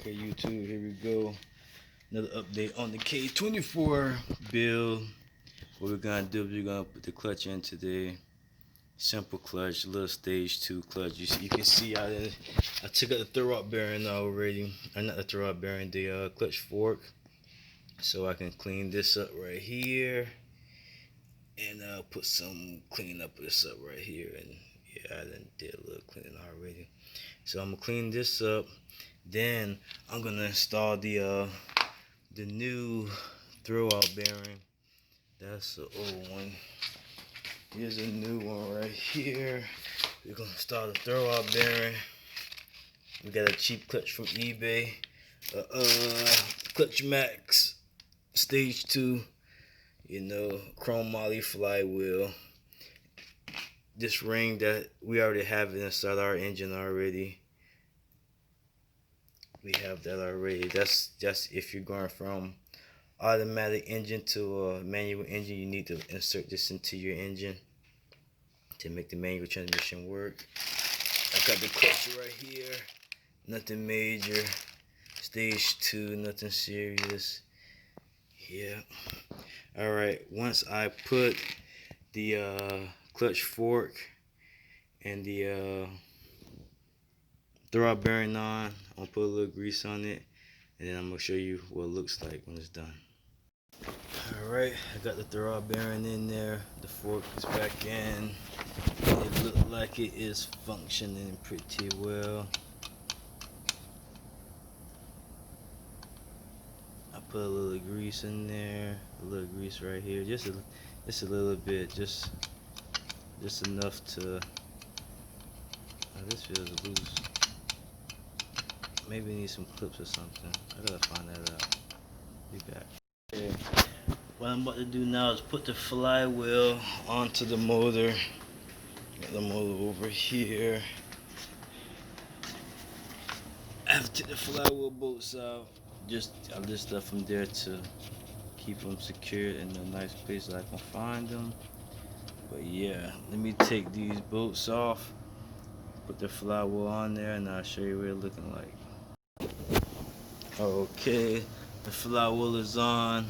Okay, YouTube, here we go. Another update on the K24 build. What we're gonna do is we're gonna put the clutch in today. Simple clutch, little stage 2 clutch. You can see I took out the throw-out bearing already. Not the throw-out bearing, the clutch fork. So I can clean this up right here. And put some clean up this up right here. And yeah, I done did a little cleaning already. So I'm gonna clean this up. Then I'm gonna install the new throw-out bearing. That's the old one. Here's a new one right here. We're gonna install the throw-out bearing. We got a cheap clutch from eBay. Clutch Max Stage 2. You know, chrome moly flywheel. This ring that we already have inside our engine already. We have that already. That's if you're going from automatic engine to a manual engine, you need to insert this into your engine to make the manual transmission work. I got the clutch right here. Nothing major. Stage 2, nothing serious. Yeah. Alright, once I put the clutch fork and the throw-out bearing on, I'm gonna put a little grease on it, and then I'm gonna show you what it looks like when it's done. Alright, I got the throw-out bearing in there, the fork is back in. It looks like it is functioning pretty well. I put a little grease in there, a little grease right here, just a little bit, just enough to. This feels loose. Maybe need some clips or something. I gotta find that out. Be back. Okay. What I'm about to do now is put the flywheel onto the motor. Got the motor over here. I have to take the flywheel bolts out. I just left them there to keep them secured in a nice place that I can find them. But yeah, let me take these bolts off, put the flywheel on there, and I'll show you what it's looking like. Okay, the flywheel is on.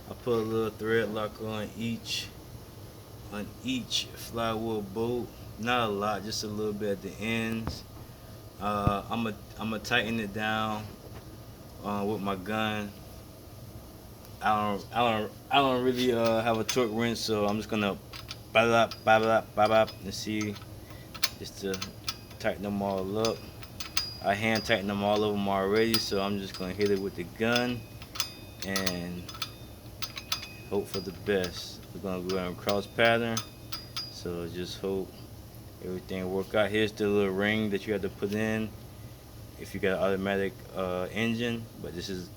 I put a little thread lock on each flywheel bolt. Not a lot, just a little bit at the ends. I'm gonna tighten it down with my gun. I don't really have a torque wrench, so I'm just gonna bop and see, just to tighten them all up. I hand tighten them all of them already, so I'm just gonna hit it with the gun and hope for the best. We're gonna go in cross pattern, so just hope everything work out. Here's the little ring that you have to put in if you got an automatic engine, but this is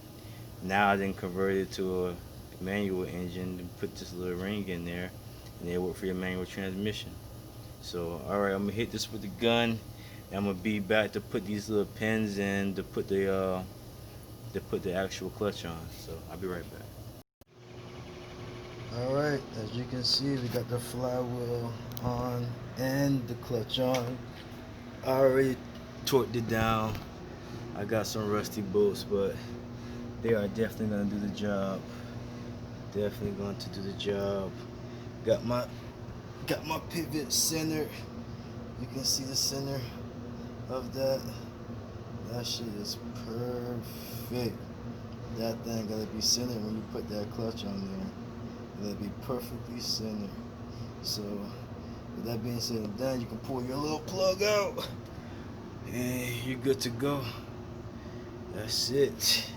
now I didn't convert it to a manual engine and put this little ring in there, and it'll work for your manual transmission. So alright, I'm gonna hit this with the gun, and I'm gonna be back to put these little pins in to put the actual clutch on. So I'll be right back. Alright, as you can see, we got the flywheel on and the clutch on. I already torqued it down. I got some rusty bolts, but they are definitely going to do the job. Definitely going to do the job. Got my pivot centered. You can see the center of that. That shit is perfect. That thing gotta be centered when you put that clutch on there. It'll be perfectly centered. So with that being said and done, you can pull your little plug out and you're good to go. That's it.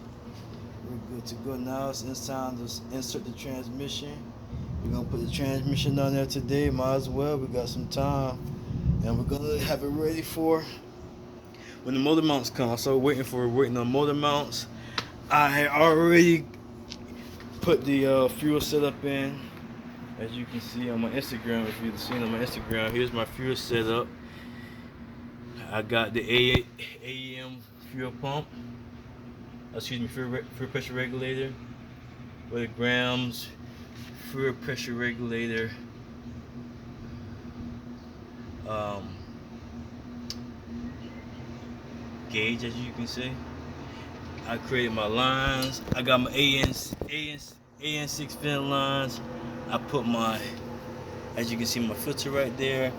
We're good to go. Now it's time to insert the transmission. We're gonna put the transmission on there today, might as well. We got some time, and we're gonna have it ready for when the motor mounts come. So waiting on motor mounts. I already put the fuel setup in, as you can see on my Instagram. If you've seen on my Instagram, here's my fuel setup. I got the AEM fuel pump. Excuse me, fuel pressure regulator with a grams fuel pressure regulator. Gauge, as you can see. I created my lines. I got my AN6 fin lines. I put my, as you can see, my filter right there.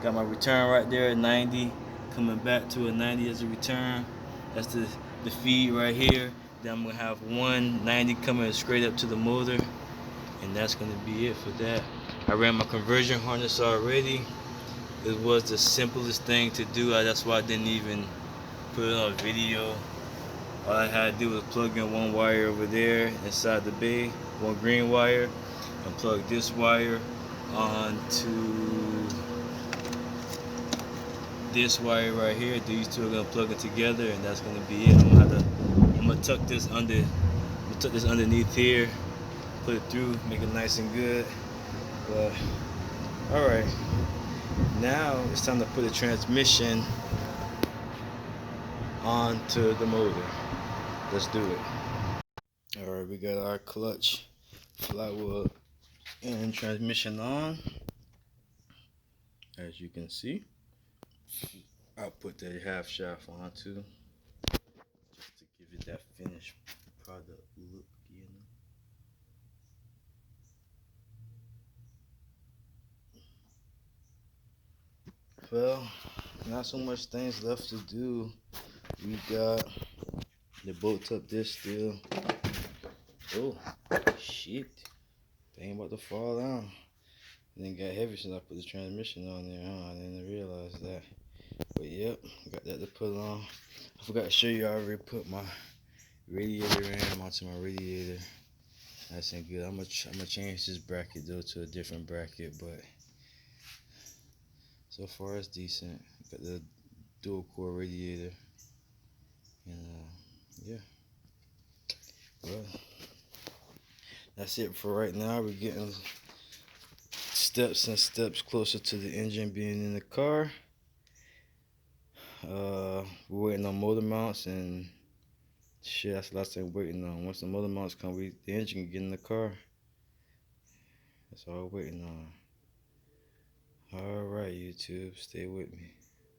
Got my return right there at 90. Coming back to a 90 as a return. That's the feed right here. Then I'm gonna have 190 coming straight up to the motor. And that's gonna be it for that. I ran my conversion harness already. It was the simplest thing to do. That's why I didn't even put it on video. All I had to do was plug in one wire over there inside the bay, one green wire, and plug this wire onto this wire right here. These two are gonna plug it together, and that's gonna be it. I'm gonna tuck this underneath here, put it through, make it nice and good. But all right, now it's time to put the transmission onto the motor. Let's do it. All right, we got our clutch, flywheel, and transmission on. As you can see, I'll put the half shaft on too, just to give it that finished product look, you know. Well, not so much things left to do. We got the bolt up this still. Oh shit, they ain't about to fall down. It didn't get heavy since I put the transmission on there, huh? I didn't realize that. But yep, got that to put on. I forgot to show you, I already put my radiator ram onto my radiator. That's ain't good. I'm gonna change this bracket though to a different bracket, but so far it's decent. Got the dual core radiator, and yeah. Well, that's it for right now. We're getting steps and steps closer to the engine being in the car. We're waiting on motor mounts and shit. That's the last thing we're waiting on. Once the motor mounts come, the engine can get in the car. That's all we're waiting on. All right, YouTube, stay with me.